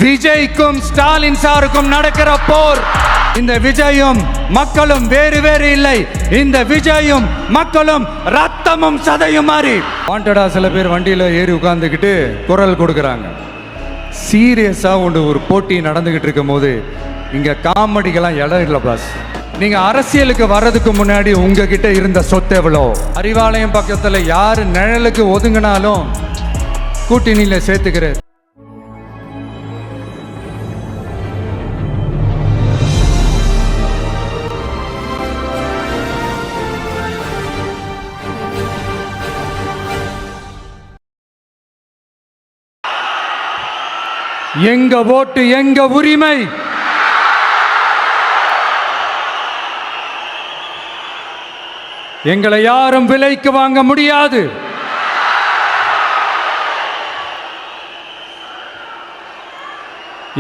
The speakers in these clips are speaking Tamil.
விஜய்க்கும் ஸ்டாலின் சாருக்கும் நடக்கிற போர். இந்த விஜயும் மக்களும் வேறு வேறு இல்லை. இந்த விஜயும் மக்களும் ரத்தமும் சதையும் மாறி வாண்டடா சில பேர் வண்டியில ஏறி உட்கார்ந்துக்கிட்டு குரல் கொடுக்கறாங்க. சீரியஸா ஒரு போட்டி நடந்துகிட்டு இருக்கும் போது இங்க காமெடிக்கெல்லாம் இடம் இல்லை பாஸ். நீங்க அரசியலுக்கு வர்றதுக்கு முன்னாடி உங்ககிட்ட இருந்த சொத்து எவ்வளோ? அறிவாலயம் பக்கத்துல யாரு நிழலுக்கு ஒதுங்கினாலும் கூட்டணியில சேர்த்துக்கிறது. எங்க ஓட்டு எங்க உரிமை. எங்களை யாரும் விலைக்கு வாங்க முடியாது.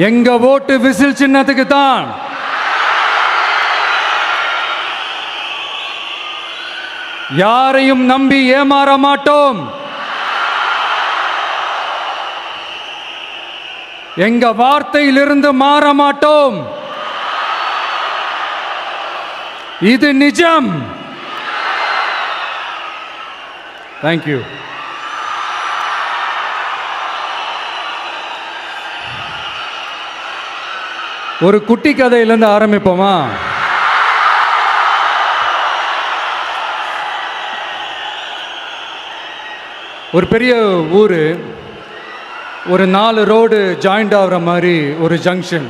எங்க ஓட்டு விசில் சின்னத்துக்கு தான். யாரையும் நம்பி ஏமாற மாட்டோம். எங்க வார்த்தையிலிருந்து மாற மாட்டோம். இது நிஜம். தேங்க்யூ. ஒரு குட்டி கதையிலிருந்து ஆரம்பிப்போமா? ஒரு பெரிய ஊரு, ஒரு 4 ரோடு ஜாயிண்ட் ஆகிற மாதிரி ஒரு ஜங்ஷன்,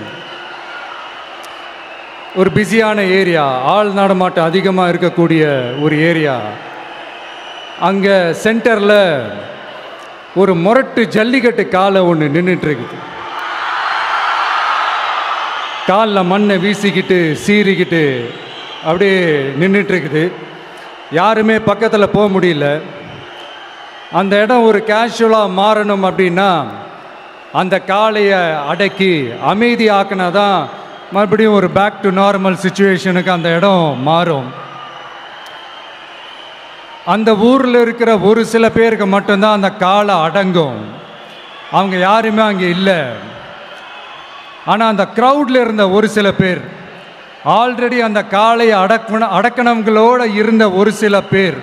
ஒரு பிஸியான ஏரியா, ஆள் நடமாட்டம் அதிகமாக இருக்கக்கூடிய ஒரு ஏரியா. அங்கே சென்டரில் ஒரு முரட்டு ஜல்லிக்கட்டு காலை ஒன்று நின்றுட்டுருக்குது. காலில் மண்ணை வீசிக்கிட்டு சீறிக்கிட்டு அப்படியே நின்றுட்டுருக்குது. யாருமே பக்கத்தில் போக முடியல. அந்த இடம் ஒரு கேஷுவலாக மாறணும் அப்படின்னா அந்த காளையை அடக்கி அமைதி ஆக்கினா தான் மறுபடியும் ஒரு பேக் டு நார்மல் சுச்சுவேஷனுக்கு அந்த இடம் மாறும். அந்த ஊரில் இருக்கிற ஒரு சில பேருக்கு மட்டும்தான் அந்த காளை அடங்கும். அவங்க யாருமே அங்கே இல்லை. ஆனால் அந்த க்ரௌடில் இருந்த ஒரு சில பேர், ஆல்ரெடி அந்த காளையை அடக்கணங்களோடு இருந்த ஒரு சில பேர்,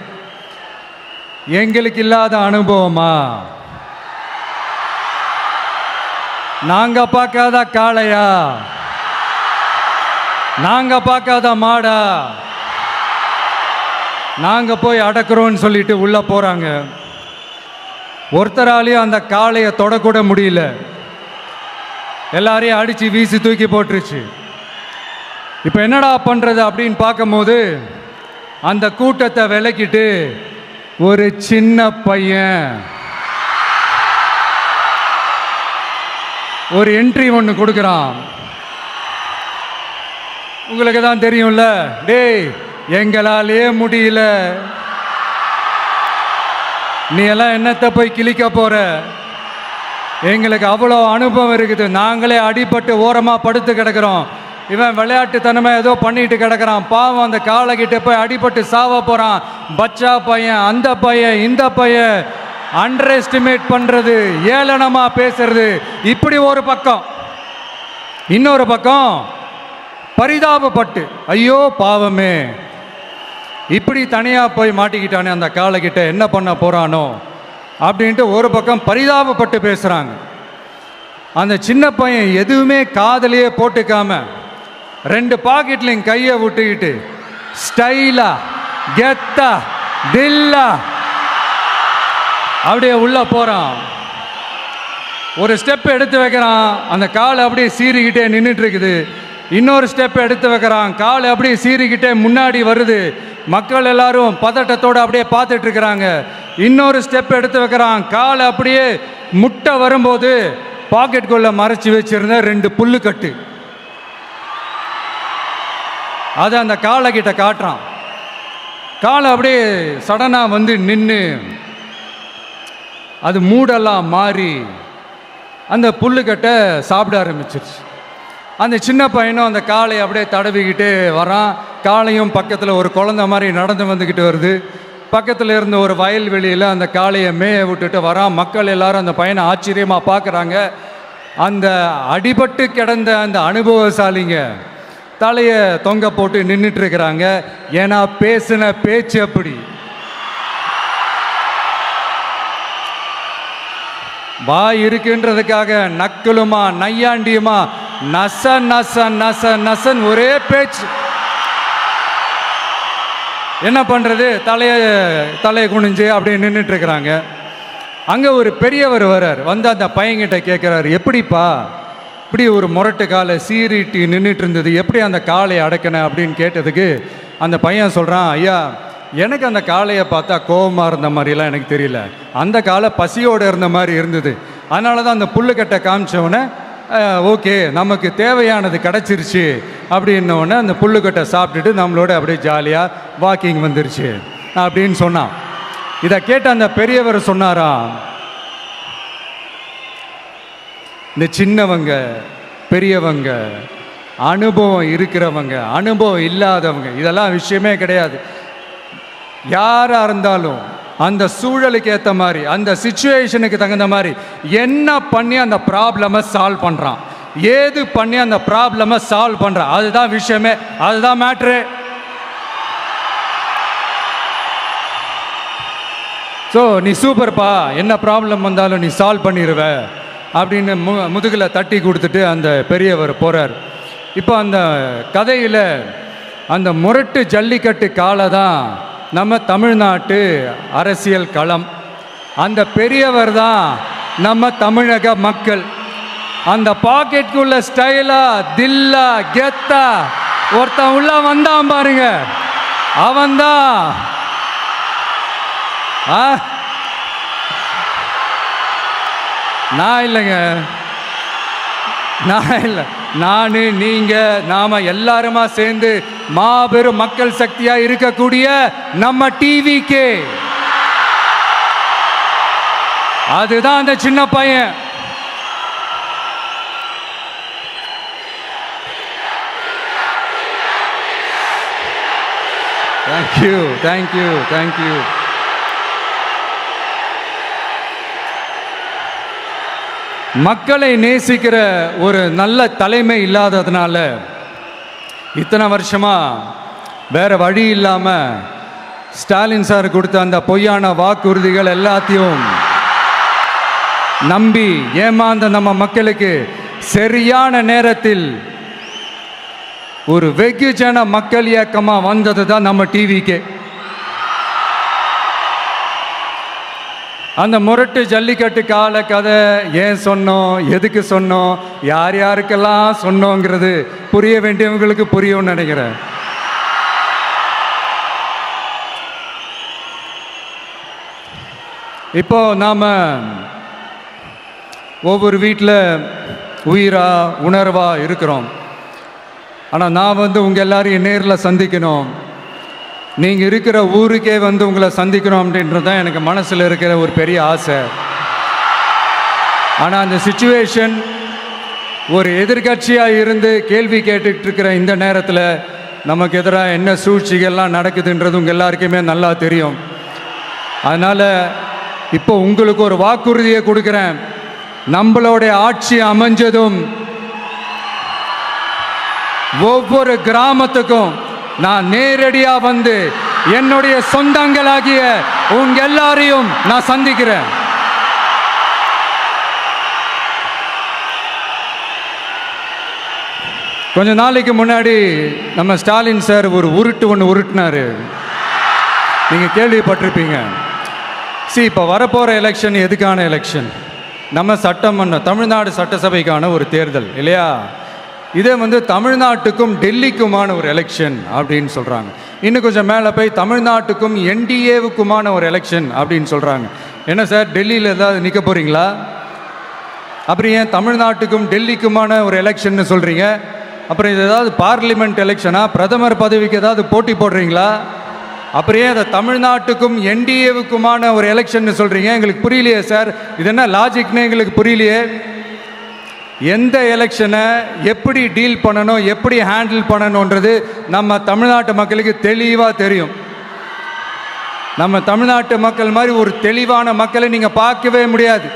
எங்களுக்கு இல்லாத அனுபவமா? நாங்க பார்க்காத காளையா? நாங்க பார்க்காத மாடா? நாங்க போய் அடக்கிறோன்னு சொல்லிட்டு உள்ள போறாங்க. ஒருத்தராலையும் அந்த காளையை தொடக்கூட முடியல. எல்லாரையும் அடிச்சு வீசி தூக்கி போட்டுருச்சு. இப்போ என்னடா பண்றது அப்படின்னு பார்க்கும்போது அந்த கூட்டத்தை விலக்கிட்டு ஒரு சின்ன பையன் ஒரு என்ட்ரி ஒன்று கொடுக்குறான். உங்களுக்கு தான் தெரியும்ல, டேய் எங்களாலே முடியல, நீ எல்லாம் என்னத்தை போய் கிழிக்க போற? எங்களுக்கு அவ்வளோ அனுபவம் இருக்குது. நாங்களே அடிபட்டு ஓரமாக படுத்து கிடக்கிறோம். இவன் விளையாட்டுத்தனமாக ஏதோ பண்ணிட்டு கிடக்கிறான். பாவம் அந்த காளைகிட்ட போய் அடிபட்டு சாவ போகிறான். பச்சா பையன், அந்த பையன், இந்த பையன், அண்டர் எஸ்டிமேட் பண்ணுறது, ஏளனமாக பேசுறது, இப்படி ஒரு பக்கம். இன்னொரு பக்கம் பரிதாபப்பட்டு, ஐயோ பாவமே, இப்படி தனியாக போய் மாட்டிக்கிட்டானே அந்த காளைகிட்ட, என்ன பண்ண போகிறானோ அப்படின்ட்டு ஒரு பக்கம் பரிதாபப்பட்டு பேசுகிறாங்க. அந்த சின்ன பையன் எதுவுமே காதலையே போட்டுக்காம 2 பாக்கெட்லையும் கையை விட்டுக்கிட்டு ஸ்டைலா கெத்தா தில்லா அப்படியே உள்ள போகிறான். ஒரு ஸ்டெப் எடுத்து வைக்கிறான், அந்த காலை அப்படியே சீறிக்கிட்டே நின்றுட்டு இருக்குது. இன்னொரு ஸ்டெப் எடுத்து வைக்கிறான், காலை அப்படியே சீறிக்கிட்டே முன்னாடி வருது. மக்கள் எல்லாரும் பதட்டத்தோடு அப்படியே பார்த்துட்டு இருக்கிறாங்க. இன்னொரு ஸ்டெப் எடுத்து வைக்கிறான், காலை அப்படியே முட்டை வரும்போது பாக்கெட்டுக்குள்ள மறைச்சி வச்சிருந்த 2 புல்லுக்கட்டு அதை அந்த காளை கிட்ட காட்டுறான். காளை அப்படியே சடனாக வந்து நின்று அது மூடெல்லாம் மாறி அந்த புல்லுக்கட்டை சாப்பிட ஆரம்பிச்சிருச்சு. அந்த சின்ன பையனும் அந்த காளையை அப்படியே தடவிக்கிட்டே வரான். காளையும் பக்கத்தில் ஒரு குழந்தை மாதிரி நடந்து வந்துக்கிட்டு வருது. பக்கத்தில் இருந்த ஒரு வயல்வெளியில் அந்த காளையை மேய விட்டுட்டு வரான். மக்கள் எல்லாரும் அந்த பையனை ஆச்சரியமாக பார்க்குறாங்க. அந்த அடிபட்டு கிடந்த அந்த அனுபவசாலிங்க தலையை தொங்க போட்டு நின்றுட்டு இருக்கிறாங்க. ஏன்னா பேசின பேச்சு அப்படி. வாய் இருக்குன்றதுக்காக நக்கலுமா நையாண்டியுமா நச நச நச நசன் ஒரே பேச்சு. என்ன பண்றது, தலையை குனிஞ்சு அப்படியே நின்றுட்டு இருக்கிறாங்க. அங்கே ஒரு பெரியவர் வர்றார். வந்து அந்த பையன்கிட்ட கேட்குறாரு, எப்படிப்பா இப்படி ஒரு முரட்டு காலை சீறிட்டு நின்றுட்டு இருந்தது, எப்படி அந்த காளையை அடக்கின அப்படின்னு கேட்டதுக்கு அந்த பையன் சொல்கிறான், ஐயா எனக்கு அந்த காளையை பார்த்தா கோபமாக இருந்த மாதிரிலாம் எனக்கு தெரியல, அந்த காலை பசியோடு இருந்த மாதிரி இருந்தது. அதனால தான் அந்த புல்லுக்கட்டை காமிச்சவொடனே ஓகே நமக்கு தேவையானது கிடச்சிருச்சு அப்படின்னோடனே அந்த புல்லுக்கட்டை சாப்பிட்டுட்டு நம்மளோட அப்படியே ஜாலியாக வாக்கிங் வந்துருச்சு அப்படின்னு சொன்னான். இதை கேட்ட அந்த பெரியவர் சொன்னாராம், இந்த சின்னவங்க பெரியவங்க அனுபவம் இருக்கிறவங்க அனுபவம் இல்லாதவங்க இதெல்லாம் விஷயமே கிடையாது. யாராக இருந்தாலும் அந்த சூழலுக்கு ஏற்ற மாதிரி அந்த சிச்சுவேஷனுக்கு தகுந்த மாதிரி என்ன பண்ணி அந்த ப்ராப்ளமை சால்வ் பண்ணுறான், ஏது பண்ணி அந்த ப்ராப்ளமை சால்வ் பண்ணுறான், அதுதான் விஷயமே, அதுதான் மேட்ரு. ஸோ நீ சூப்பர்ப்பா, என்ன ப்ராப்ளம் வந்தாலும் நீ சால்வ் பண்ணிடுவ அப்படின்னு முதுகில் தட்டி கொடுத்துட்டு அந்த பெரியவர் போகிறார். இப்போ அந்த கதையில் அந்த முரட்டு ஜல்லிக்கட்டு காலை தான் நம்ம தமிழ்நாட்டு அரசியல் களம். அந்த பெரியவர் தான் நம்ம தமிழக மக்கள். அந்த பாக்கெட்டுக்குள்ள ஸ்டைலா தில்லா கெத்தா ஒருத்தன் உள்ள வந்தான் பாருங்க, அவன்தான் நான் இல்லைங்க, நான் இல்லை, நான் நீங்க நாம எல்லாருமா சேர்ந்து மாபெரும் மக்கள் சக்தியா இருக்கக்கூடிய நம்ம டிவிக்கு, அதுதான் அந்த சின்ன பையன். Thank you thank you thank you. மக்களை நேசிக்கிற ஒரு நல்ல தலைமை இல்லாததுனால இத்தனை வருஷமா வேற வழி இல்லாம ஸ்டாலின் சார் கொடுத்த அந்த பொய்யான வாக்குறுதிகள் எல்லாத்தையும் நம்பி ஏமாந்த நம்ம மக்களுக்கு சரியான நேரத்தில் ஒரு வெகுஜன மக்கள் இயக்கமா வந்தது தான் நம்ம டிவிக்கு. அந்த முரட்டு ஜல்லிக்கட்டு கால கதை ஏன் சொன்னோம், எதுக்கு சொன்னோம், யார் யாருக்கெல்லாம் சொன்னோங்கிறது புரிய வேண்டியவங்களுக்கு புரியும்னு நினைக்கிறேன். இப்போ நாம ஒவ்வொரு வீட்டில் உயிரா உணர்வா இருக்கிறோம். ஆனால் நான் உங்கள் எல்லாரையும் நேரில் சந்திக்கணும், நீங்கள் இருக்கிற ஊருக்கே உங்களை சந்திக்கணும் அப்படின்றது தான் எனக்கு மனசில் இருக்கிற ஒரு பெரிய ஆசை. ஆனால் அந்த சிச்சுவேஷன் ஒரு எதிர்கட்சியாக இருந்து கேள்வி கேட்டுட்டு இருக்கிற இந்த நேரத்தில் நமக்கு எதிராக என்ன சூழ்ச்சிகள்லாம் நடக்குதுன்றது உங்கள் எல்லாருக்குமே நல்லா தெரியும். அதனால் இப்போ உங்களுக்கு ஒரு வாக்குறுதியை கொடுக்குறேன், நம்மளுடைய ஆட்சி அமைஞ்சதும் ஒவ்வொரு கிராமத்துக்கும் நான் நேரடியா வந்து என்னுடைய சொந்தங்களாகிய உங்க எல்லாரையும் நான் சந்திக்கிறேன். கொஞ்ச நாளைக்கு முன்னாடி நம்ம ஸ்டாலின் சார் ஒரு உருட்டு ஒன்று உருட்டினாரு, நீங்க கேள்விப்பட்டிருப்பீங்க. இப்போ வரப்போற எலெக்ஷன் எதுக்கான எலெக்ஷன்? நம்ம சட்டமன்ற தமிழ்நாடு சட்டசபைக்கான ஒரு தேர்தல் இல்லையா? இதே தமிழ்நாட்டுக்கும் டெல்லிக்குமான ஒரு எலெக்ஷன் அப்படின்னு சொல்கிறாங்க. இன்னும் கொஞ்சம் மேலே போய் தமிழ்நாட்டுக்கும் என்டிஏவுக்குமான ஒரு எலெக்ஷன் அப்படின்னு சொல்கிறாங்க. என்ன சார், டெல்லியில் ஏதாவது நிற்க போகிறீங்களா? அப்புறம் ஏன் தமிழ்நாட்டுக்கும் டெல்லிக்குமான ஒரு எலெக்ஷன் சொல்கிறீங்க? அப்புறம் இது ஏதாவது பார்லிமெண்ட் எலெக்ஷனா, பிரதமர் பதவிக்கு ஏதாவது போட்டி போடுறீங்களா? அப்புறம் ஏன் அதை தமிழ்நாட்டுக்கும் என்டிஏவுக்குமான ஒரு எலெக்ஷன் சொல்கிறீங்க? எங்களுக்கு புரியலையே சார், இது என்ன லாஜிக்னு எங்களுக்கு புரியலையே. எந்த எலெக்ஷனை எப்படி டீல் பண்ணணும், எப்படி ஹேண்டில் பண்ணணுன்றது நம்ம தமிழ்நாட்டு மக்களுக்கு தெளிவாக தெரியும். நம்ம தமிழ்நாட்டு மக்கள் மாதிரி ஒரு தெளிவான மக்களை நீங்கள் பார்க்கவே முடியாது.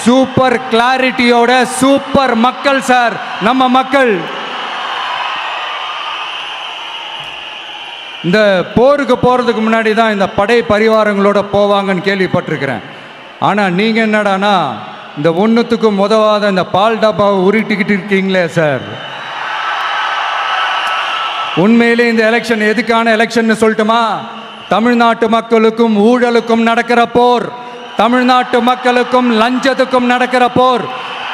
சூப்பர் கிளாரிட்டியோட சூப்பர் மக்கள் சார் நம்ம மக்கள். இந்த போருக்கு போகிறதுக்கு முன்னாடி தான் இந்த படை பரிவாரங்களோட போவாங்கன்னு கேள்விப்பட்டிருக்கிறேன். ஆனால் நீங்கள் என்னடானா இந்த ஒன்றுத்துக்கும் உதவாத இந்த பால் டப்பாவை உருட்டிக்கிட்டு இருக்கீங்களே சார். உண்மையிலே இந்த எலெக்ஷன் எதுக்கான எலெக்ஷன் சொல்லட்டுமா? தமிழ்நாட்டு மக்களுக்கும் ஊழலுக்கும் நடக்கிற போர், தமிழ்நாட்டு மக்களுக்கும் லஞ்சத்துக்கும் நடக்கிற போர்,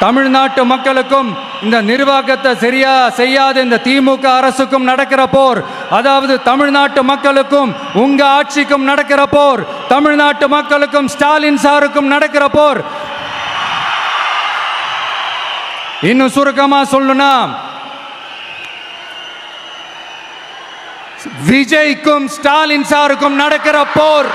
தமிழ்நாட்டு மக்களுக்கும் இந்த நிர்வாகத்தை சரியா செய்யாத இந்த திமுக அரசுக்கும் நடக்கிற போர், அதாவது தமிழ்நாட்டு மக்களுக்கும் உங்க ஆட்சிக்கும் நடக்கிற போர், தமிழ்நாட்டு மக்களுக்கும் ஸ்டாலின் சாருக்கும் நடக்கிற போர். இன்னும் சுருக்கமா சொல்லணும்னா விஜய்க்கும் ஸ்டாலின் சாருக்கும் நடக்கிற போர்.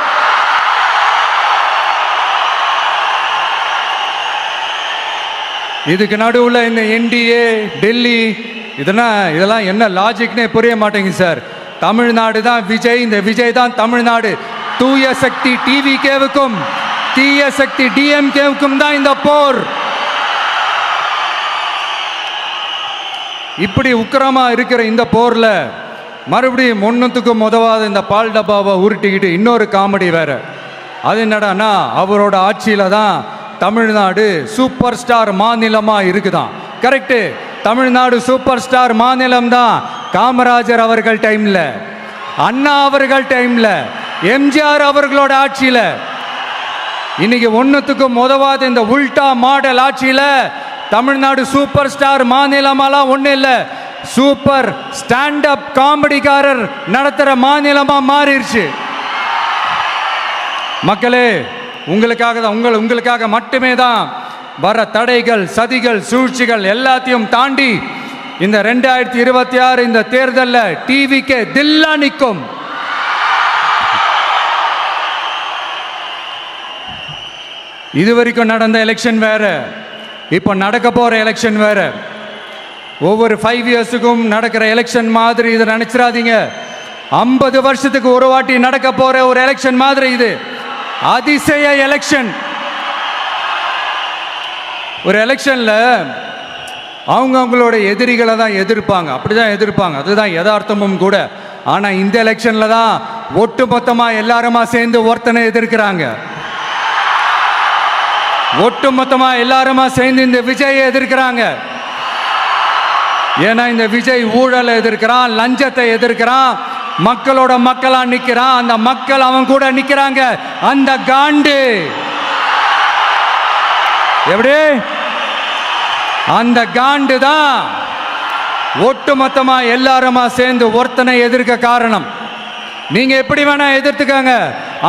இதுக்கு நடுவில் இந்த என்டிஏ டெல்லி இதெல்லாம் என்ன லாஜிக்னே புரிய மாட்டேங்குது சார். தமிழ்நாடு தான் விஜய், இந்த விஜய் தான் தமிழ்நாடு. தூய சக்தி டிவிகேவுக்கும் தீய சக்தி டிஎம்கேவுக்கும் தான் இந்த போர். இப்படி உக்கிரமா இருக்கிற இந்த போர்ல மறுபடியும் ஒன்றுத்துக்கும் உதவாத இந்த பால் டப்பாவை உருட்டிக்கிட்டு இன்னொரு காமெடி வேற. அது என்னடானா அவரோட ஆட்சியில தான் தமிழ்நாடு சூப்பர் ஸ்டார் மாநிலமா இருக்குதான். கரெக்டு, தமிழ்நாடு சூப்பர் ஸ்டார் மாநிலம் தான். காமராஜர் அவர்கள் டைம்ல, அண்ணா அவர்கள் டைம்ல, எம்ஜிஆர் அவர்களோட ஆட்சியில. இன்னைக்கு ஒன்றுத்துக்கும் உதவாத இந்த உல்டா மாடல் ஆட்சியில தமிழ்நாடு சூப்பர் ஸ்டார் மாநிலமாலாம் ஒன்றும் இல்லை, சூப்பர் ஸ்டாண்ட் அப் காமெடிக்காரர் நடத்துற மாநிலமா மாறிடுச்சு. மக்களே, உங்களுக்காக மட்டுமே தான் வர தடைகள், சதிகள், சூழ்ச்சிகள் எல்லாத்தையும் தாண்டி இந்த 2026 இந்த தேர்தலில் டிவிக்கு தில்லா நிற்கும். இதுவரைக்கும் நடந்த எலெக்ஷன் வேற, இப்போ நடக்க போற எலெக்ஷன் வேற. ஒவ்வொரு 5 இயர்ஸுக்கும் நடக்கிற எலெக்ஷன் மாதிரி இதை நினைச்சிடாதீங்க. 50 வருஷத்துக்கு ஒரு வாட்டி நடக்க போற ஒரு எலெக்ஷன் மாதிரி இது. அதிசய எலெக்ஷன். ஒரு எலெக்ஷன்ல அவங்களோட எதிரிகளை தான் எதிர்ப்பாங்க, அப்படிதான் எதிர்ப்பாங்க, அதுதான் யதார்த்தமும் கூட. ஆனா இந்த எலெக்ஷன்ல தான் ஒட்டுமொத்தமா எல்லாருமா சேர்ந்து ஒருத்தனை எதிர்க்கிறாங்க. ஒட்டுமொத்தமா எல்லாருமா சேர்ந்து இந்த விஜயை எதிர்க்கிறாங்க. ஏன்னா இந்த விஜய் ஊழலை எதிர்க்கிறான், லஞ்சத்தை எதிர்க்கிறான், மக்களோட மக்களா நிக்கிறான். அந்த மக்கள் அவன் கூட நிக்கிறாங்க. அந்த காண்டு எப்படி? அந்த காண்டு தான் ஒட்டுமொத்தமா எல்லாருமா சேர்ந்து ஒருத்தனை எதிர்க்க காரணம். நீங்க எப்படி வேணா எதிர்த்துக்காங்க,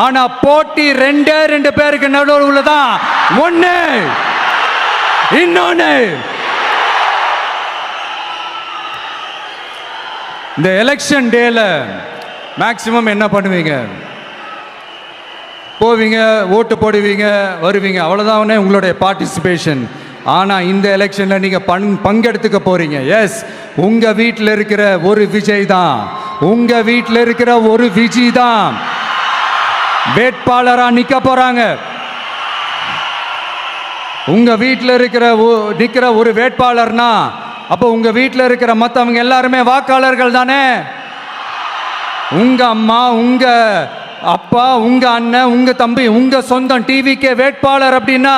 ஆனா போட்டி 2 பேருக்கு நடுவில் தான். ஒண்ணு இன்னொன்னு. இந்த எலெக்ஷன் டேல மேக்சிமம் என்ன பண்ணுவீங்க? போவீங்க, ஓட்டு போடுவீங்க, வருவீங்க, அவ்வளோதான் உங்களுடைய பார்ட்டிசிபேஷன். ஆனால் இந்த எலெக்ஷனில் நீங்கள் பங்கெடுத்துக்க போறீங்க. எஸ், உங்கள் வீட்டில் இருக்கிற ஒரு விஜய் தான், உங்கள் வீட்டில் இருக்கிற ஒரு விஜய் தான் வேட்பாளராக நிற்க போகிறாங்க. உங்கள் வீட்டில் நிற்கிற ஒரு வேட்பாளர்னா அப்போ உங்கள் வீட்டில் இருக்கிற மற்றவங்க எல்லாருமே வாக்காளர்கள் தானே. உங்கள் அம்மா, உங்கள் அப்பா, உங்கள் அண்ணன், உங்கள் தம்பி, உங்கள் சொந்தம் டிவிக்கே வேட்பாளர் அப்படின்னா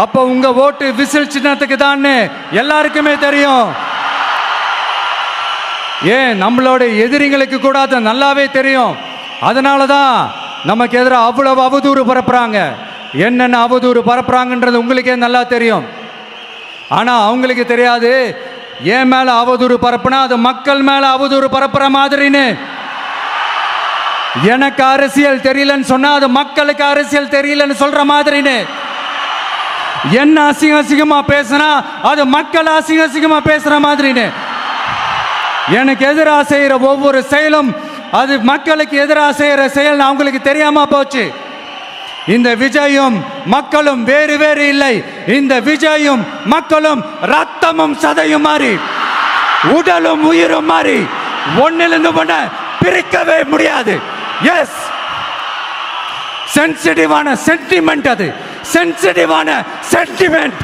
அப்போ உங்கள் ஓட்டு விசில் சின்னத்துக்கு தான் எல்லாருக்குமே தெரியும். ஏன், நம்மளோட எதிரிகளுக்கு கூட அது நல்லாவே தெரியும். அதனால தான் நமக்கு எதிராக அவ்வளவு அவதூறு பரப்புறாங்க. என்னென்ன அவதூறு பரப்புறாங்கன்றது உங்களுக்கே நல்லா தெரியும். ஆனால் அவங்களுக்கு தெரியாது, ஏன் மேலே அவதூறு பரப்புனா அது மக்கள் மேலே அவதூறு பரப்புற மாதிரின்னு. எனக்கு அரசியல் தெரியலன்னு சொன்னா அது மக்களுக்கு அரசியல் தெரியலன்னு சொல்ற மாதிரின்னு. என்ன அசிங்கமா பேசுனா அது மக்கள் அசிங்கமா பேசுற மாதிரின்னு. எனக்கு எதிராக செய்யற ஒவ்வொரு செயலும் அது மக்களுக்கு எதிராக செய்யற செயல் அவங்களுக்கு தெரியாம போச்சு. இந்த விஜயும் மக்களும் வேறு வேறு இல்லை. இந்த விஜயும் மக்களும் ரத்தமும் சதையும் மாறி, உடலும் உயிரும் மாறி, ஒன்னிலிருந்து ஒண்ண பிரிக்கவே முடியாது. எஸ், சென்சிட்டிவான சென்டிமெண்ட், அது சென்சிட்டிவான சென்டிமெண்ட்.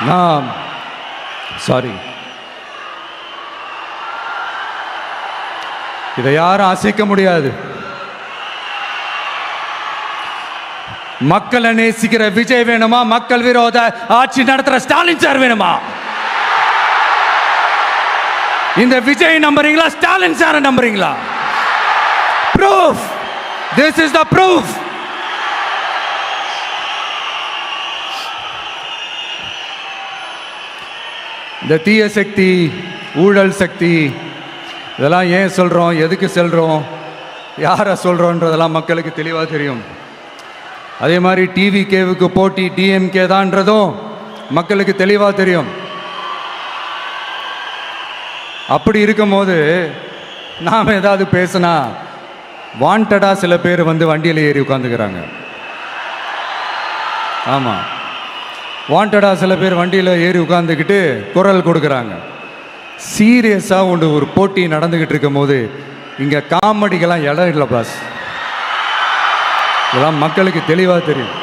நான் சாரி, இதை யாரும் அசைக்க முடியாது. மக்களை நேசிக்கிற விஜய் வேணுமா, மக்கள் விரோத ஆட்சி நடத்துற ஸ்டாலின் சார் வேணுமா? இந்த விஜய் நம்புறீங்களா, ஸ்டாலின் சார் நம்புறீங்களா? proof, this is the proof. இந்த தீய சக்தி, ஊழல் சக்தி, இதெல்லாம் ஏன் சொல்கிறோம், எதுக்கு சொல்கிறோம், யாரை சொல்கிறோன்றதெல்லாம் மக்களுக்கு தெளிவாக தெரியும். அதே மாதிரி டிவிகேவுக்கு போட்டி டிஎம்கே தான்றதும் மக்களுக்கு தெளிவாக தெரியும். அப்படி இருக்கும்போது நாம் ஏதாவது பேசினா வாண்டடாக சில பேர் வந்து வண்டியில் ஏறி உட்காந்துக்கிறாங்க. ஆமாம், வாண்டடாக சில பேர் வண்டியில் ஏறி உட்காந்துக்கிட்டு குரல் கொடுக்குறாங்க. சீரியஸாக ஒரு போட்டி நடந்துக்கிட்டு இருக்கும் போது இங்கே காமெடிக்கெல்லாம் இடம் இல்லை பாஸ். இதெல்லாம் மக்களுக்கு தெளிவாக தெரியும்.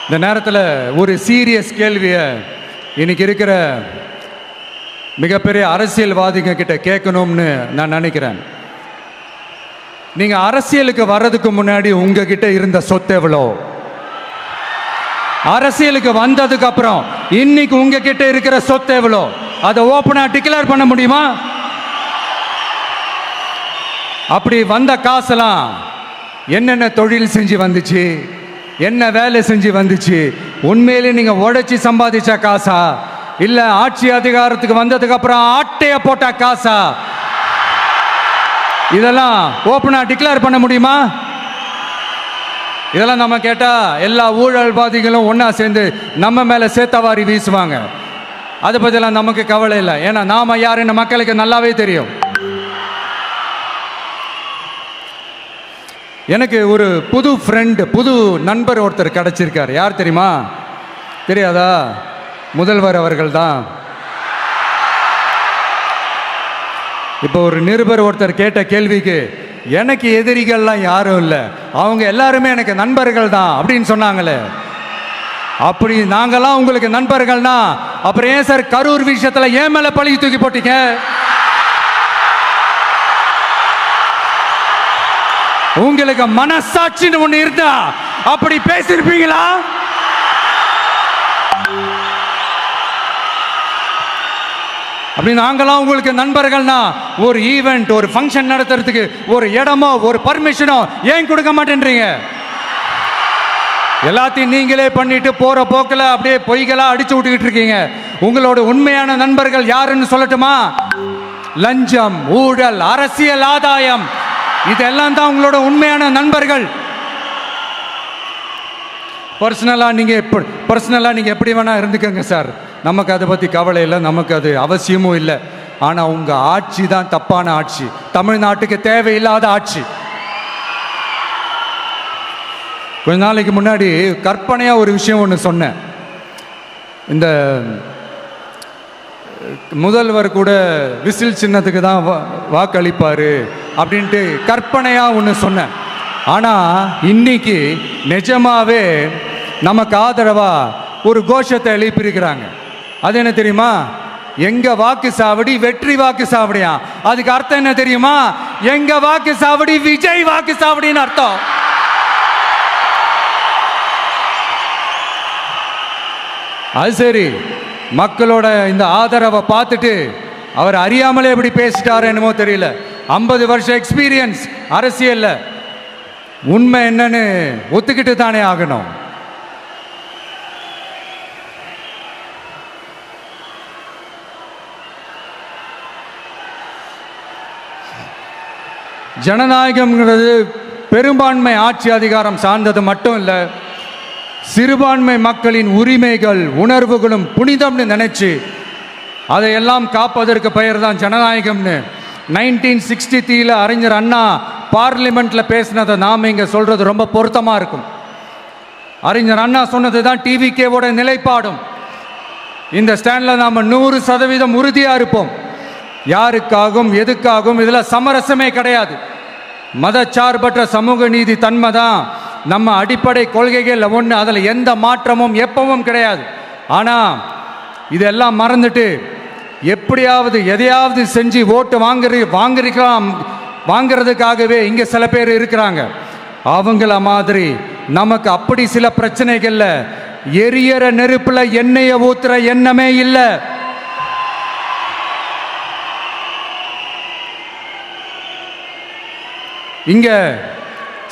இந்த நேரத்தில் ஒரு சீரியஸ் கேள்வியை இன்னைக்கு இருக்கிற மிகப்பெரிய அரசியல்வாதிங்க கிட்ட கேட்கணும்னு நான் நினைக்கிறேன். நீங்கள் அரசியலுக்கு வர்றதுக்கு முன்னாடி உங்ககிட்ட இருந்த சொத்து எவ்வளோ? அரசியலுக்கு வந்ததுக்கு அப்புறம் இன்னைக்கு உங்ககிட்ட இருக்கிற சொத்து எவ்வளோ? அதை ஓப்பனா டிக்ளேர் பண்ண முடியுமா? அப்படி வந்த காசெல்லாம் என்னென்ன தொழில் செஞ்சு வந்துச்சு, என்ன வேலை செஞ்சு வந்துச்சு, உண்மையிலே நீங்க உழைச்சி சம்பாதிச்ச காசா, இல்ல ஆட்சி அதிகாரத்துக்கு வந்ததுக்கு அப்புறம் ஆட்டைய போட்ட காசா? இதெல்லாம் ஓப்பனா டிக்ளேர் பண்ண முடியுமா? இதெல்லாம் நம்ம கேட்டா எல்லா ஊழல்வாதிகளும் ஒன்னா சேர்ந்து நம்ம மேல சேத்தவாரி வீசுவாங்க. அதை பத்தியெல்லாம் நமக்கு கவலை இல்லை. ஏன்னா நாம யாருன்னு மக்களுக்கு நல்லாவே தெரியும். எனக்கு ஒரு புது ஃப்ரெண்டு, புது நண்பர் ஒருத்தர் கிடைச்சிருக்கார். யார் தெரியுமா? தெரியாதா? முதல்வர் அவர்கள் தான். இப்போ ஒரு நிருபர் ஒருத்தர் கேட்ட கேள்விக்கு எனக்கு எதிரிகள்லாம் யாரும் இல்லை, அவங்க எல்லாருமே எனக்கு நண்பர்கள் தான் அப்படின்னு சொன்னாங்களே. அப்படி நாங்கெல்லாம் உங்களுக்கு நண்பர்கள்னா அப்புறம் ஏன் சார் கரூர் விஷயத்துல ஏன் மேல பழி தூக்கி போட்டீங்க? உங்களுக்கு மனசாட்சின்னு ஒண்ணு இருந்தா அப்படி பேசிருப்பீங்களா? அப்படி நாங்களாம் உங்களுக்கு நண்பர்கள்னா ஒரு ஈவெண்ட், ஒரு ஃபங்க்ஷன் நடத்துறதுக்கு ஒரு இடமோ ஒரு பர்மிஷனோ ஏன் கொடுக்க மாட்டேன்றீங்க? எல்லாத்தையும் நீங்களே பண்ணிட்டு போற போக்கில் அப்படியே பொய்களா அடிச்சு விட்டுக்கிட்டு இருக்கீங்க. உங்களோட உண்மையான நண்பர்கள் யாருன்னு சொல்லட்டுமா? லஞ்சம், ஊழல், அரசியல் ஆதாயம், இதெல்லாம் தான் உங்களோட உண்மையான நண்பர்கள். பர்சனலாக நீங்கள் எப்படி வேணால் இருந்துக்கங்க சார், நமக்கு அதை பற்றி கவலை இல்லை, நமக்கு அது அவசியமும் இல்லை. ஆனால் உங்கள் ஆட்சி தான் தப்பான ஆட்சி, தமிழ்நாட்டுக்கு தேவையில்லாத ஆட்சி. கொஞ்ச நாளைக்கு முன்னாடி கற்பனையாக ஒரு விஷயம் ஒன்று சொன்னேன். இந்த முதல்வர் கூட விசில் சின்னத்துக்கு தான் வாக்களிப்பார் அப்படின்ட்டு கற்பனையாக ஒன்று சொன்னேன். ஆனால் இன்னைக்கு நிஜமாவே நமக்கு ஆதரவாக ஒரு கோஷத்தை எழுப்பியிருக்கிறாங்க. அது என்ன தெரியுமா? எங்க வாக்கு சாவடி வெற்றி வாக்கு சாவடியா. அதுக்கு அர்த்தம் என்ன தெரியுமா? எங்க வாக்கு சாவடி விஜய் வாக்கு சாவடின்னு அர்த்தம். அது சரி, மக்களோட இந்த ஆதரவை பார்த்துட்டு அவர் அறியாமலே எப்படி பேசிட்டாரு என்னமோ தெரியல. 50 வருஷம் எக்ஸ்பீரியன்ஸ் அரசியல்ல, உண்மை என்னன்னு ஒத்துக்கிட்டு தானே ஆகணும். ஜனநாயகம்ங்கிறது பெரும்பான்மை ஆட்சி அதிகாரம் சார்ந்தது மட்டும் இல்லை, சிறுபான்மை மக்களின் உரிமைகள் உணர்வுகளும் புனிதம்னு நினைச்சு அதையெல்லாம் காப்பதற்கு பெயர் தான் ஜனநாயகம்னு 1963 அறிஞர் அண்ணா பார்லிமெண்ட்ல பேசினதை நாம் இங்க சொல்றது ரொம்ப பொருத்தமா இருக்கும். அறிஞர் அண்ணா சொன்னது தான் டிவிகேவோட நிலைப்பாடும். இந்த ஸ்டாண்ட்ல நாம 100% உறுதியா இருப்போம். யாருக்காகவும் எதுக்காகவும் இதுல சமரசமே கிடையாது. மதச்சார்பற்ற சமூக நீதி தன்மை தான் நம்ம அடிப்படை கொள்கைகள் ஒன்று, அதில் எந்த மாற்றமும் எப்பவும் கிடையாது. ஆனால் இதெல்லாம் மறந்துட்டு எப்படியாவது எதையாவது செஞ்சு ஓட்டு வாங்கிறதுக்காகவே இங்கே சில பேர் இருக்கிறாங்க. அவங்கள மாதிரி நமக்கு அப்படி சில பிரச்சனைகள்ல எரியற நெருப்புல எண்ணெயை ஊத்துற எண்ணமே இல்லை. இங்க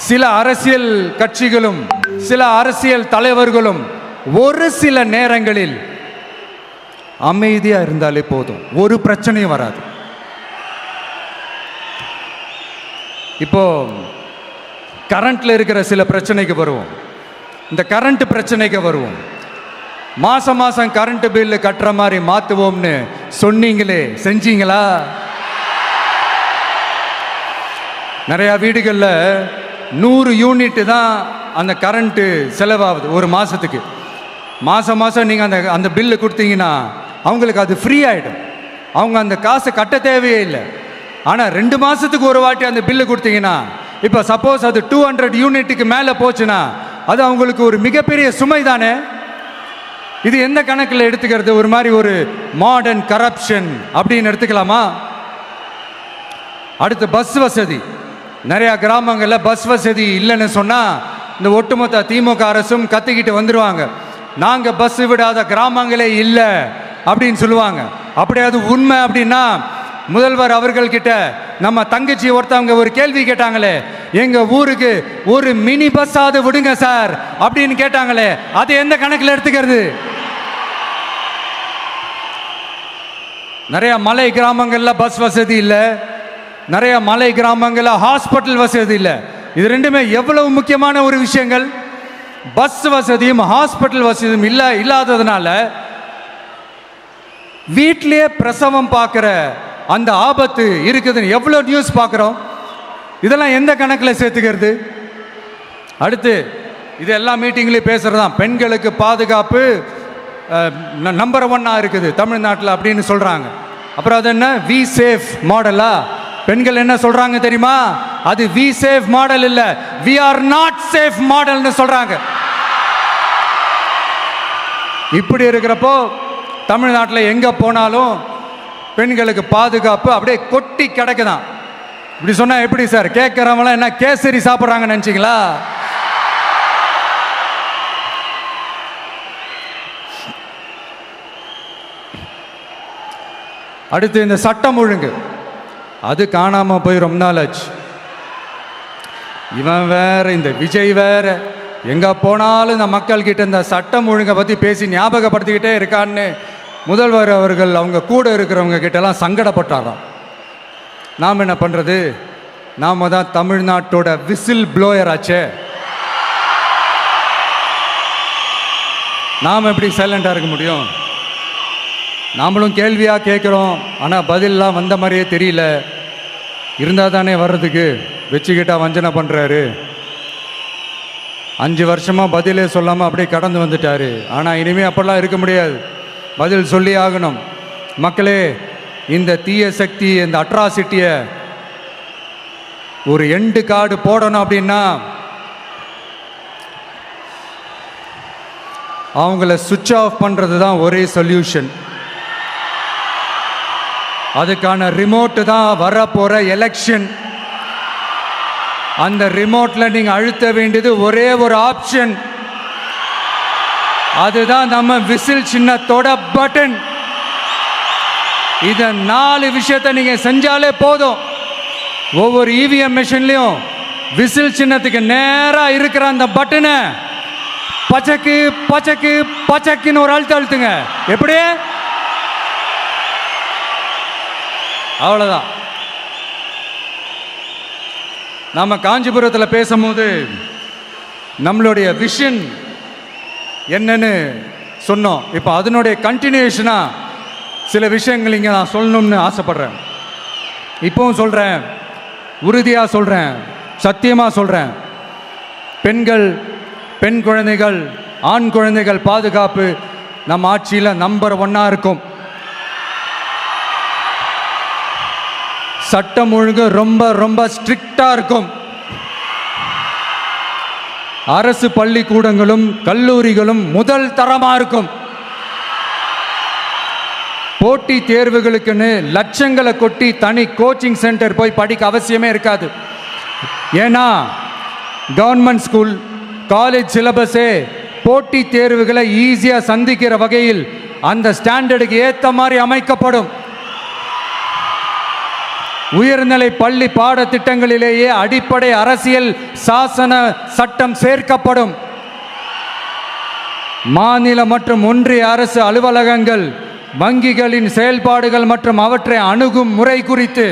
சில அரசியல் கட்சிகளும் சில அரசியல் தலைவர்களும் ஒரு சில நேரங்களில் அமைதியா இருந்தாலே போதும், ஒரு பிரச்சனையும் வராது. இப்போ கரண்ட்ல இருக்கிற சில பிரச்சனைக்கு வருவோம். இந்த கரண்ட் பிரச்சனைக்கு வருவோம். மாசம் மாசம் கரண்ட் பில்லு கட்டுற மாதிரி மாத்துவோம்னு சொன்னீங்களே, செஞ்சீங்களா? நிறைய வீடுகளில் 100 யூனிட் தான் அந்த கரண்ட்டு செலவாகுது ஒரு மாதத்துக்கு. மாதம் மாதம் நீங்கள் அந்த பில்லு கொடுத்தீங்கன்னா அவங்களுக்கு அது ஃப்ரீ ஆகிடும். அவங்க அந்த காசை கட்ட தேவையே இல்லை. ஆனால் 2 மாதத்துக்கு ஒரு வாட்டி அந்த பில்லு கொடுத்தீங்கன்னா, இப்போ சப்போஸ் அது 200 யூனிட்டுக்கு மேலே போச்சுன்னா அது அவங்களுக்கு ஒரு மிகப்பெரிய சுமை தானே. இது எந்த கணக்கில் எடுத்துக்கிறது? ஒரு மாதிரி ஒரு மாடர்ன் கரப்ஷன் அப்படின்னு எடுத்துக்கலாமா? அடுத்து பஸ் வசதி. நிறையா கிராமங்களில் பஸ் வசதி இல்லைன்னு சொன்னால் இந்த ஒட்டுமொத்த திமுக அரசும் கத்திக்கிட்டு வந்துடுவாங்க. நாங்கள் பஸ் விடாத கிராமங்களே இல்லை அப்படின்னு சொல்லுவாங்க. அப்படி அது உண்மை அப்படின்னா முதல்வர் அவர்கள்கிட்ட நம்ம தங்கச்சி ஒருத்தவங்க ஒரு கேள்வி கேட்டாங்களே, எங்கள் ஊருக்கு ஒரு மினி பஸ்ஸாவது விடுங்க சார் அப்படின்னு கேட்டாங்களே, அது எந்த கணக்கில் எடுத்துக்கிறது? நிறைய மலை கிராமங்களில் பஸ் வசதி இல்லை, நிறைய மலை கிராமங்களில் ஹாஸ்பிட்டல் வசதி இல்லை. இது ரெண்டுமே எவ்வளவு முக்கியமான ஒரு விஷயங்கள். பஸ் வசதியும் ஹாஸ்பிட்டல் வசதியும் இல்லாததுனால வீட்டிலேயே பிரசவம் பார்க்குற அந்த ஆபத்து இருக்குதுன்னு எவ்வளோ நியூஸ் பார்க்குறோம். இதெல்லாம் எந்த கணக்கில் சேர்த்துக்கிறது? அடுத்து இது எல்லா மீட்டிங்லேயும் பேசுகிறது தான், பெண்களுக்கு பாதுகாப்பு நம்பர் 1 இருக்குது தமிழ்நாட்டில் அப்படின்னு சொல்கிறாங்க. அப்புறம் அது என்ன, வி சேஃப் மாடலா? பெண்கள் என்ன சொல்றாங்க தெரியுமா? அது வி சேஃப் மாடல் இல்ல, வி ஆர் நாட் சேஃப் மாடல்னு சொல்றாங்க. இப்படி இருக்கிறப்போ தமிழ்நாட்டில் எங்க போனாலும் பெண்களுக்கு பாதுகாப்பு அப்படியே கொட்டி கிடக்குதான். இப்படி சொன்னா எப்படி சார்? கேட்கிறவங்களாம் என்ன கேசரி சாப்பிட்றாங்கன்னு நினைச்சிங்களா? அடுத்து இந்த சட்டம் ஒழுங்கு, அது காணாமல் போய் ரொம்ப நாள் ஆச்சு. இவன் வேற, இந்த விஜய் வேற, எங்கே போனாலும் இந்த மக்கள்கிட்ட இந்த சட்டம் ஒழுங்கை பற்றி பேசி ஞாபகப்படுத்திக்கிட்டே இருக்கான்னு முதல்வர் அவர்கள் அவங்க கூட இருக்கிறவங்க கிட்டலாம் சங்கடப்பட்டாராம். நாம் என்ன பண்ணுறது? நாம் தான் தமிழ்நாட்டோட விசில் ப்ளோயர் ஆச்சே. நாம் எப்படி சைலண்டாக இருக்க முடியும்? நாமளும் கேள்வியாக கேட்குறோம், ஆனால் பதிலெலாம் வந்த மாதிரியே தெரியல. இருந்தால் தானே வர்றதுக்கு, வச்சுக்கிட்டா வஞ்சனை பண்ணுறாரு. 5 வருஷமாக பதிலே சொல்லாமல் அப்படியே கடந்து வந்துட்டார். ஆனால் இனிமேல் அப்படிலாம் இருக்க முடியாது, பதில் சொல்லி ஆகணும். மக்களே, இந்த தீய சக்தி, இந்த அட்ராசிட்டியை ஒரு எண்டு கார்டு போடணும் அப்படின்னா அவங்கள சுவிட்ச் ஆஃப் பண்ணுறது தான் ஒரே சொல்யூஷன். அதுக்கான ரிமோட்டு தான் வரப்போகிற எலெக்ஷன். அந்த ரிமோட்டில் நீங்கள் அழுத்த வேண்டியது ஒரே ஒரு ஆப்ஷன், அதுதான் நம்ம விசில் சின்னத்தோட பட்டன். இதை 4 விஷயத்தை நீங்கள் செஞ்சாலே போதும். ஒவ்வொரு இவிஎம் மிஷின்லையும் விசில் சின்னத்துக்கு நேராக இருக்கிற அந்த பட்டனை பச்சைக்கு பச்சைக்கு பச்சைக்குன்னு ஒரு அழுத்துங்க. எப்படி? அவ்வளோதான். நம்ம காஞ்சிபுரத்தில் பேசும்போது நம்மளுடைய விஷன் என்னன்னு சொன்னோம். இப்போ அதனுடைய கண்டினியூஷனாக சில விஷயங்கள் இங்கே நான் சொல்லணும்னு ஆசைப்படுறேன். இப்போவும் சொல்கிறேன், உறுதியாக சொல்கிறேன், சத்தியமாக சொல்கிறேன். பெண்கள், பெண் குழந்தைகள், ஆண் குழந்தைகள் பாதுகாப்பு நம்ம ஆட்சியில் நம்பர் 1 இருக்கும். சட்டம் ஒழுங்கு ரொம்ப ரொம்ப ஸ்ட்ரிக்டாக இருக்கும். அரசு பள்ளிக்கூடங்களும் கல்லூரிகளும் முதல் தரமாக இருக்கும். போட்டி தேர்வுகளுக்குன்னு லட்சங்களை கொட்டி தனி கோச்சிங் சென்டர் போய் படிக்க அவசியமே இருக்காது. ஏன்னா கவர்மெண்ட் ஸ்கூல், காலேஜ் சிலபஸே போட்டி தேர்வுகளை ஈஸியாக சந்திக்கிற வகையில் அந்த ஸ்டாண்டர்டுக்கு ஏற்ற மாதிரி அமைக்கப்படும். உயர்நிலை பள்ளி பாடத்திட்டங்களிலேயே அடிப்படை அரசியல் சாசன சட்டம் சேர்க்கப்படும். மாநில மற்றும் ஒன்றிய அரசு அலுவலகங்கள், வங்கிகளின் செயல்பாடுகள் மற்றும் அவற்றை அணுகும் முறை குறித்து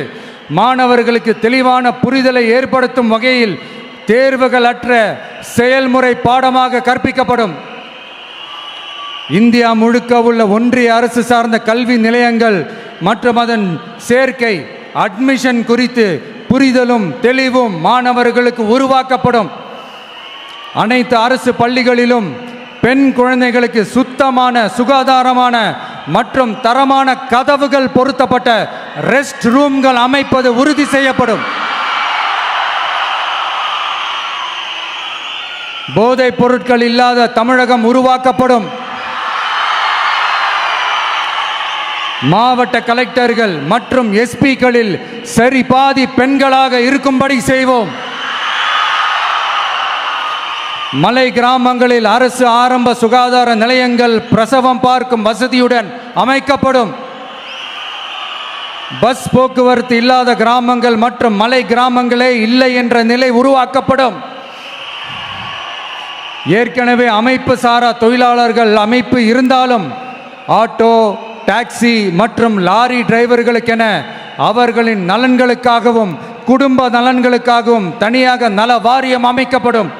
மாணவர்களுக்கு தெளிவான புரிதலை ஏற்படுத்தும் வகையில் தேர்வுகள் அற்ற செயல்முறை பாடமாக கற்பிக்கப்படும். இந்தியா முழுக்க உள்ள ஒன்றிய அரசு சார்ந்த கல்வி நிலையங்கள் மற்றும் அதன் சேர்க்கை அட்மிஷன் குறித்து புரிதலும் தெளிவும் மாணவர்களுக்கு உருவாக்கப்படும். அனைத்து அரசு பள்ளிகளிலும் பெண் குழந்தைகளுக்கு சுத்தமான, சுகாதாரமான மற்றும் தரமான கதவுகள் பொருத்தப்பட்ட ரெஸ்ட் ரூம்கள் அமைப்பது உறுதி செய்யப்படும். போதைப் பொருட்கள் இல்லாத தமிழகம் உருவாக்கப்படும். மாவட்ட கலெக்டர்கள் மற்றும் எஸ்பிக்களில் சரி பாதி பெண்களாக இருக்கும்படி செய்வோம். மலை கிராமங்களில் அரசு ஆரம்ப சுகாதார நிலையங்கள் பிரசவம் பார்க்கும் வசதியுடன் அமைக்கப்படும். பஸ் போக்குவரத்து இல்லாத கிராமங்கள் மற்றும் மலை கிராமங்களே இல்லை என்ற நிலை உருவாக்கப்படும். ஏற்கனவே அமைப்பு சாரா தொழிலாளர்கள் அமைப்பு இருந்தாலும் ஆட்டோ, டாக்ஸி மற்றும் லாரி டிரைவர்களுக்கென அவர்களின் நலன்களுக்காகவும் குடும்ப நலன்களுக்காகவும் தனியாக நல வாரியம் அமைக்கப்படும்.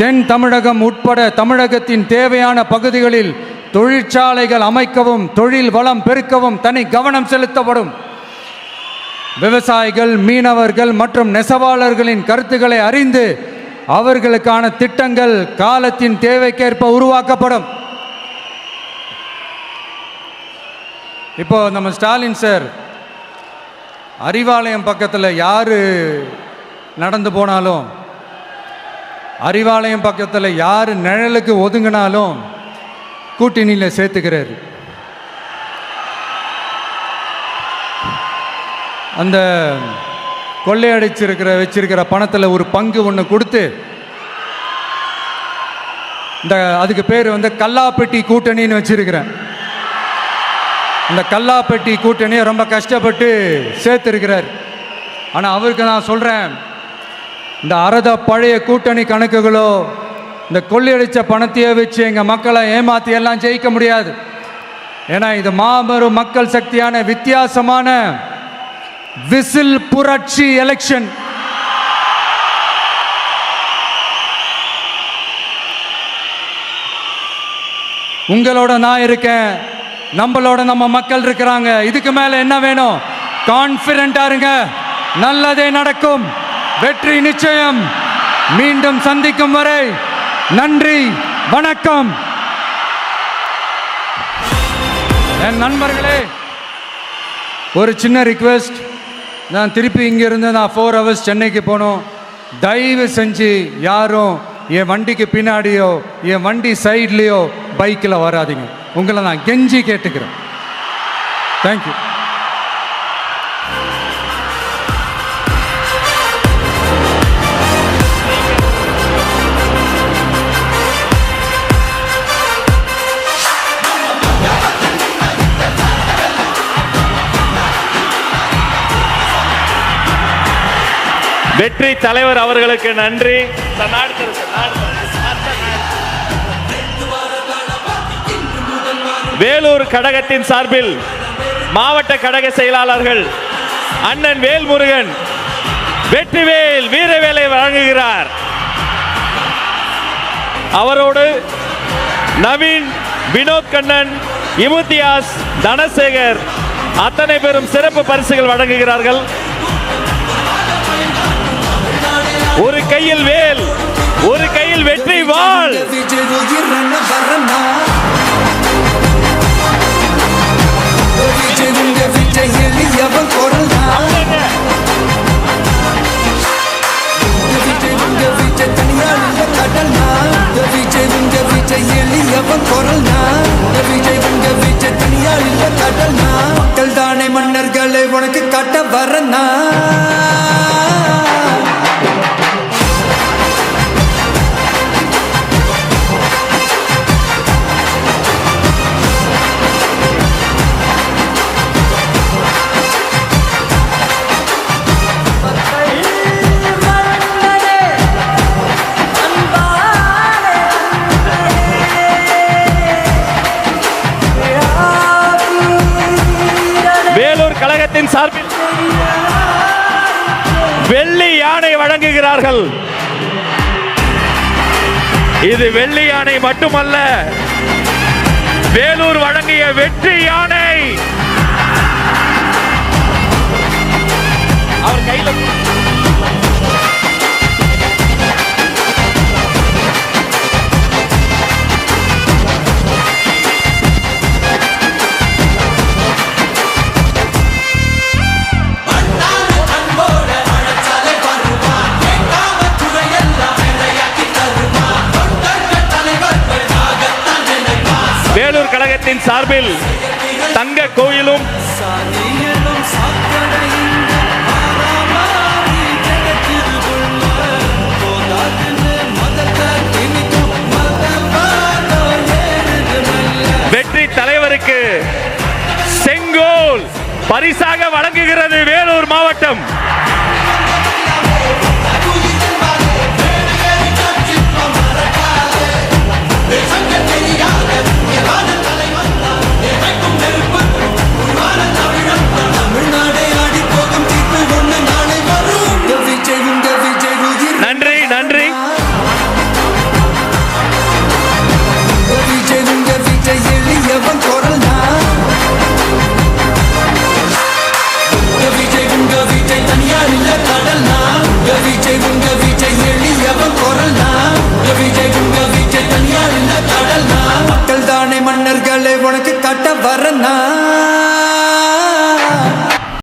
தென் தமிழகம் உட்பட தமிழகத்தின் தேவையான பகுதிகளில் தொழிற்சாலைகள் அமைக்கவும் தொழில் வளம் பெருக்கவும் தனி கவனம் செலுத்தப்படும். விவசாயிகள், மீனவர்கள் மற்றும் நெசவாளர்களின் கருத்துக்களை அறிந்து அவர்களுக்கான திட்டங்கள் காலத்தின் தேவைக்கேற்ப உருவாக்கப்படும். இப்போ நம்ம ஸ்டாலின் சார் அறிவாலயம் பக்கத்தில் யார் நடந்து போனாலும், அறிவாலயம் பக்கத்தில் யார் நிழலுக்கு ஒதுங்கினாலும் கூட்டணியில் சேர்த்துக்கிறார். அந்த வச்சிருக்கிற பணத்தில் ஒரு பங்கு ஒன்று கொடுத்து, அதுக்கு பேர் கல்லாப்பெட்டி கூட்டணின்னு வச்சிருக்கிறேன். இந்த கல்லாப்பெட்டி கூட்டணியை ரொம்ப கஷ்டப்பட்டு சேர்த்துருக்கிறார். ஆனால் அவருக்கு நான் சொல்கிறேன், இந்த அறத பழைய கூட்டணி கணக்குகளோ இந்த கொள்ளையடிச்ச பணத்தையே வச்சு எங்கள் மக்களை ஏமாற்றி எல்லாம் ஜெயிக்க முடியாது. ஏன்னா இது மாபெரும் மக்கள் சக்தியான வித்தியாசமான விசில் புரட்சி எலெக்ஷன். உங்களோட நான் இருக்கேன், நம்மளோட நம்ம மக்கள் இருக்கிறாங்க. இதுக்கு மேல என்ன வேணும்? கான்ஃபிடென்ட்டா இருங்க, நல்லதே நடக்கும், வெற்றி நிச்சயம். மீண்டும் சந்திக்கும் வரை நன்றி, வணக்கம். என் நண்பர்களே, ஒரு சின்ன ரிக்வெஸ்ட். நான் திருப்பி இங்கிருந்து நான் 4 hours சென்னைக்கு போகணும். தயவு செஞ்சு யாரும் என் வண்டிக்கு பின்னாடியோ என் வண்டி சைட்லேயோ பைக்கில் வராதிங்க. உங்களை நான் கெஞ்சி கேட்டுக்கிறேன். தேங்க்யூ. வெற்றி தலைவர் அவர்களுக்கு நன்றி. வேலூர் கடகத்தின் சார்பில் மாவட்ட கடக செயலாளர்கள் அண்ணன் வேல்முருகன் வெற்றிவேல் வீரவேலை வழங்குகிறார். அவரோடு நவீன், வினோத் கண்ணன், இமுத்தியாஸ், தனசேகர் அத்தனை பேரும் சிறப்பு பரிசுகள் வழங்குகிறார்கள். ஒரு கையில் வேல், ஒரு கையில் வெற்றி வாள். மக்கள் தானே மன்னர்களை உனக்கு காட்ட வரனா. வேலூர் கழகத்தின் சார்பில் வெள்ளி யானை வழங்குகிறார்கள். இது வெள்ளி யானை மட்டுமல்ல, வேலூர் வழங்கிய வெற்றி யானை. அவர் கையில் வேலூர் கழகத்தின் சார்பில் தங்க கோயிலும் வெற்றி தலைவருக்கு செங்கோல் பரிசாக வழங்குகிறது வேலூர் மாவட்டம்.